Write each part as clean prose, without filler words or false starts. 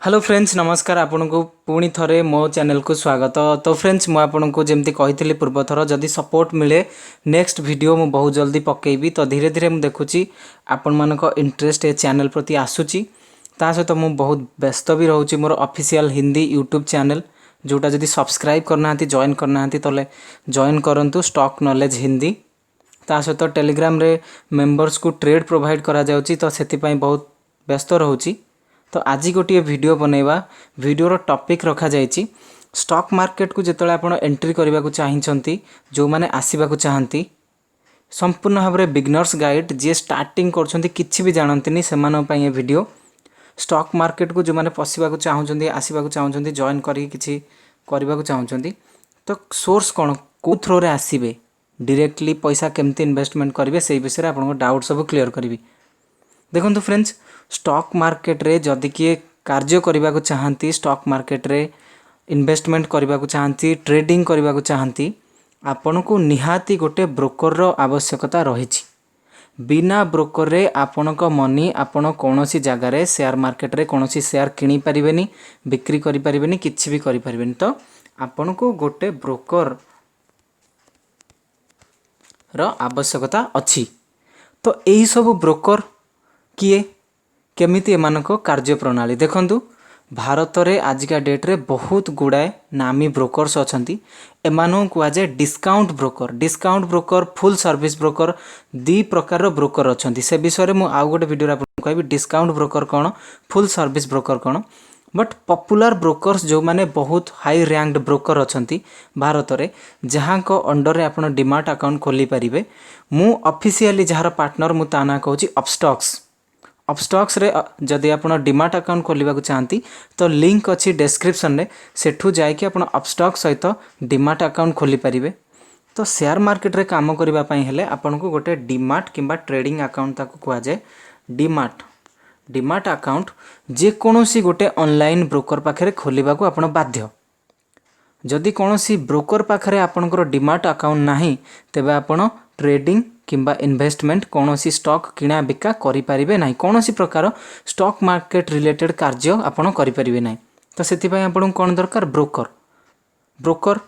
Hello friends नमस्कार आपन को पुणी थरे मो चैनल को स्वागत। तो फ्रेंड्स मु आपन को जमती कही पूर्व थर जदि सपोर्ट मिले नेक्स्ट वीडियो मु बहुत जल्दी पकेबी। तो धीरे धीरे मुझे देखुची आपण मानक इंटरेस्ट ए चैनल प्रति आसूची। ता सहित मु बहुत व्यस्त भी रोची मोर ऑफिशियल हिंदी यूट्यूब चैनल जोटा जदि सब्सक्राइब करना जॉइन करना तले जॉइन करंतु स्टॉक नॉलेज हिंदी। ता सहित टेलीग्राम रे मेंबर्स को ट्रेड प्रोवाइड करा जाउची तो सेति पई बहुत व्यस्त रहूची। तो आज गोटे वीडियो बनैबा वीडियोर टॉपिक रखा जाइछि स्टॉक मार्केट को जेतले आपण एंट्री करबा को चाहिंचंती जो माने आसीबा को चाहंती संपूर्ण भाव में बिगनर्स गाइड जे स्टार्टिंग करछंती किछि भी जानंतिनी सेमान पई ए वीडियो स्टॉक मार्केट को जो माने पसिबा को चाहंचंती आसीबा को चाहंचंती जॉइन करी किछि करबा को चाहंचंती तो सोर्स कोन को थ्रो रे आसीबे डायरेक्टली पैसा केमती इन्वेस्टमेंट करिवे सेही विषय रे आपण डाउट सब क्लियर करिवि। देखो फ्रेंड्स स्टॉक मार्केट रे जदि किए कार्य करने को चाहती स्टॉक मार्केट रे इन्वेस्टमेंट करने को चाहती ट्रेडिंग करने को चाहती आपन को निहाती गोटे ब्रोकर रो आवश्यकता रही। बिना ब्रोकर रे आपण को मनी आपण कौनसी जगार शेयर मार्केट रे कौनसी शेयर किनी परिबेनी बिक्री करि परिबेनी किछि भी करि परिबेनी। तो आपण को गोटे ब्रोकर रो आवश्यकता अछि। तो यही सब ब्रोकर किए केमिति एमानको कार्य प्रणाली देखंतु भारत रे आजिका डेट रे बहुत गुड़ाए नामी ब्रोकर्स अछंती। एमानो कुआ जे discount broker full service broker दी प्रकार रो ब्रोकर अछंती। से विषय रे मु आउ गोटे वीडियो आपन कहबी discount broker cone full service broker cone. But popular brokers जो माने बहुत हाई रैंक्ड ब्रोकर अछंती भारत रे जहां को अंडर रे आपन डीमार्ट अकाउंट खोली परिबे। मु ऑफिशियली जहार पार्टनर मु ताना कहूची अपस्टॉक्स रे जदि आप डीमार्ट अकाउंट खोलने को चाहती तो लिंक अच्छी डिस्क्रिप्शन रे सेठू जाकि आप अपस्टॉक सहित डीमार्ट अकाउंट खोली पारिबे। तो शेयर मार्केट रे काम करबा पई हेले आपन को गोटे डीमार्ट किंबा ट्रेडिंग अकाउंट ताको कुआ जाय डीमार्ट अकाउंट जे कोनोसी गोटे ऑनलाइन ब्रोकर पाखरे खोलिबा को आपण बाध्य। जदि कोनोसी ब्रोकर पाखरे आपनकर डीमार्ट अकाउंट नाही तेबे आपण ट्रेडिंग किंबा इन्वेस्टमेंट कौनसी स्टॉक किना बिका करि परिबे नाही कौनसी प्रकार स्टॉक मार्केट रिलेटेड कार्य आपण करि परिबे नाही। तो सेति पय आपण कोन दरकार ब्रोकर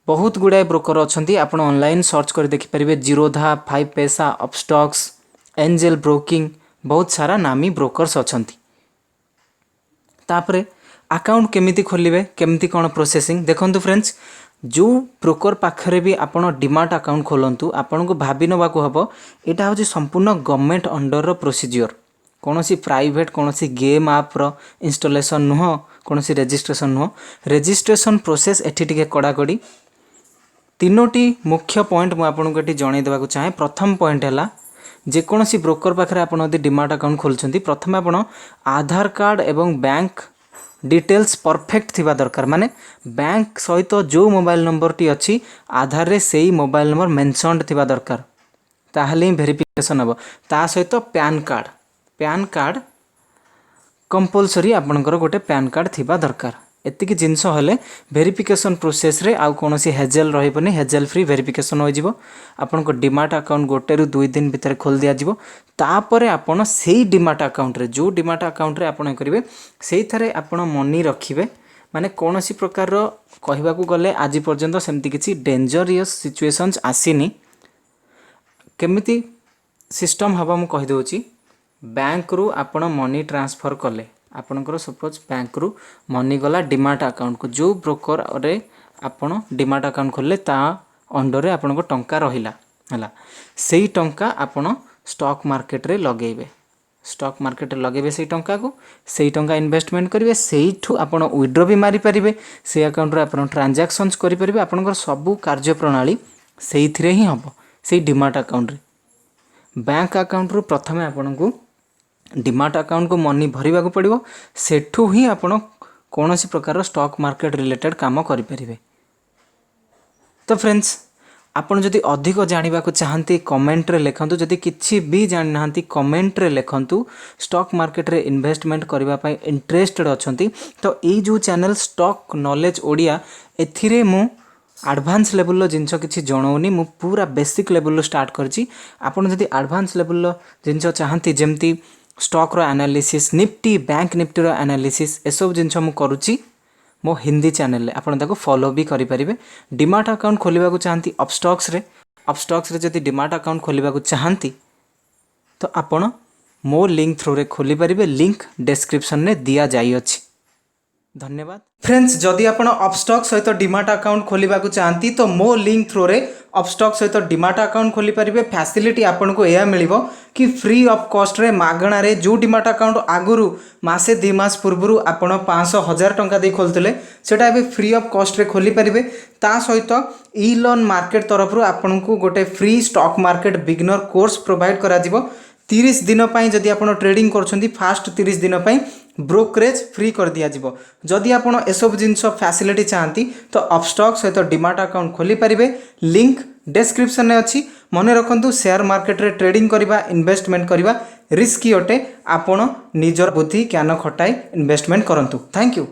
बहुत गुडाय ब्रोकर अछंती आपण ऑनलाइन सर्च कर देखि परिबे जीरोधा 5 पैसा अपस्टॉक्स एंजल ब्रोकिंग बहुत सारा नामी ब्रोकर्स अछंती। तापरे अकाउंट केमिति खोलिबे केमिति कोन प्रोसेसिंग देखंतु फ्रेंड्स जो ब्रोकर पाखरे भी आपण डीमार्ट अकाउंट खोलंतु आपण को भाबी नबा को हबो एटा होची संपूर्ण गवर्नमेंट अंडर रो प्रोसीजर कोनोसी प्राइवेट कोनोसी गेम ऐप रो इंस्टॉलेशन नुह कोनोसी रजिस्ट्रेशन नुह रजिस्ट्रेशन प्रोसेस एठी टिके कडाकडी तीनोटी मुख्य पॉइंट मु आपण को एठी जणै देबा को चाहे। प्रथम पॉइंट हला जे कोनोसी ब्रोकर पाखरे आपण यदि डीमार्ट अकाउंट खोलछंती प्रथम आपण आधार कार्ड एवं बैंक डिटेल्स परफेक्ट थिबा दरकार माने बैंक सहित जो मोबाइल नंबर टी अच्छी आधार रे सेही मोबाइल नंबर मेंशनड थिबा दरकार ताहले वेरिफिकेशन हबो। ता सहित पैन कार्ड कंपलसरी आपनकर गोटे पैन कार्ड थिबा दरकार। एतिकी जिंस हेले वेरिफिकेशन प्रोसेस रे आउ कोनोसी हेजल रहिबनी हेजल फ्री वेरिफिकेशन हो जिवो। आपनको डीमार्ट अकाउंट गोटे रु 2 दिन भीतर खोल दिया जिवो। तापरे आपण सेही डीमार्ट अकाउंट रे जो डीमार्ट अकाउंट रे आपण करिवे सेही थरे आपण मनी रखिबे माने कोनोसी प्रकार रो कहिबा को गले आज पर्यंत सेमती किछि डेंजरियस सिचुएशंस आसीनी। केमिति सिस्टम हबा मु कहि दोची बैंक रु आपण मनी ट्रांसफर कले आपनकर सपोज बैंक रु मनी गला डीमार्ट अकाउंट को जो ब्रोकर रे आपण डीमार्ट अकाउंट खोलले ता अंडर रे आपनको टंका रहिला हला सेही टंका आपण स्टॉक मार्केट रे लगेबे सेही टंका को सेही टंका इन्वेस्टमेंट करिवे सेहीठू आपण विथड्रॉ भी मारी परिबे से अकाउंट रे आपण ट्रांजैक्शंस करि परिबे आपनकर सब कार्य प्रणाली सेही थिरे ही हबो सेही डीमार्ट अकाउंट रे। बैंक अकाउंट रु प्रथमे आपनको डीमार्ट अकाउंट को मनी भरिबा को पड़िबो सेठू ही आपण कोनोसी प्रकार स्टॉक मार्केट रिलेटेड काम करि परिबे। तो फ्रेंड्स आपण जदि अधिक जानिबा को चाहंती कमेंट रे लिखंतु जदि किछि भी जानि नाहंती कमेंट रे लिखंतु स्टॉक मार्केट रे इन्वेस्टमेंट करबा पई इंटरेस्टेड अछंती। तो ए जो चैनल स्टॉक नॉलेज ओडिया एथिरे मु एडवांस लेवल जिनस किसी जनाऊनी मु पूरा बेसिक लेवल स्टार्ट करची। आपण जदि एडवांस लेवल जिनस चाहती जमती स्टॉक रो एनालिसिस निफ्टी बैंक निफ्टी रो एनालिसिस ए सब जिनछ मु करूची मो हिंदी चैनल रे आपण ताको फॉलो भी करि परिबे। डीमार्ट अकाउंट खोलिबा को चाहंती अपस्टॉक्स रे जदि डीमार्ट अकाउंट खोलिबा को चाहंती तो आपण मो लिंक थ्रू रे खोली परिबे। लिंक डिस्क्रिप्शन ने दिया जाई अछि। धन्यवाद फ्रेंड्स। जदि आपण अपस्टॉक सहित डीमार्ट अकाउंट खोलिबा को चाहंती तो मो लिंक थ्रू रे अपस्टॉक सहित डीमार्ट अकाउंट खोली परिबे। फैसिलिटी आपन को एया मिलिबो कि फ्री ऑफ कॉस्ट रे मागणा रे जो डीमार्ट अकाउंट आगुरु मासे 2 मास पूर्वरु आपण 500,000 टंका दे खोलतले सेटा एबे फ्री ऑफ कॉस्ट रे खोली परिबे। ता सहित ई लर्न मार्केट तरफ रु आपण को गोटे free stock market beginner course provide करा जिवो। 30 दिन पई जदि आपण ट्रेडिंग करछंती फास्ट 30 दिन पई ब्रोकरेज फ्री कर दिया जिवो। जदि आपण ए सब जिंस फैसिलिटी चाहती तो अपस्टॉक सहित डीमार्ट अकाउंट खोली परिबे। लिंक डिस्क्रिप्शन में अच्छी। मन रखंतु शेयर मार्केट रे ट्रेडिंग करिबा इन्वेस्टमेंट करिबा रिस्की अटे। आपण निजर बुद्धि ज्ञान खटाई इन्वेस्टमेंट करंतु। Thank you.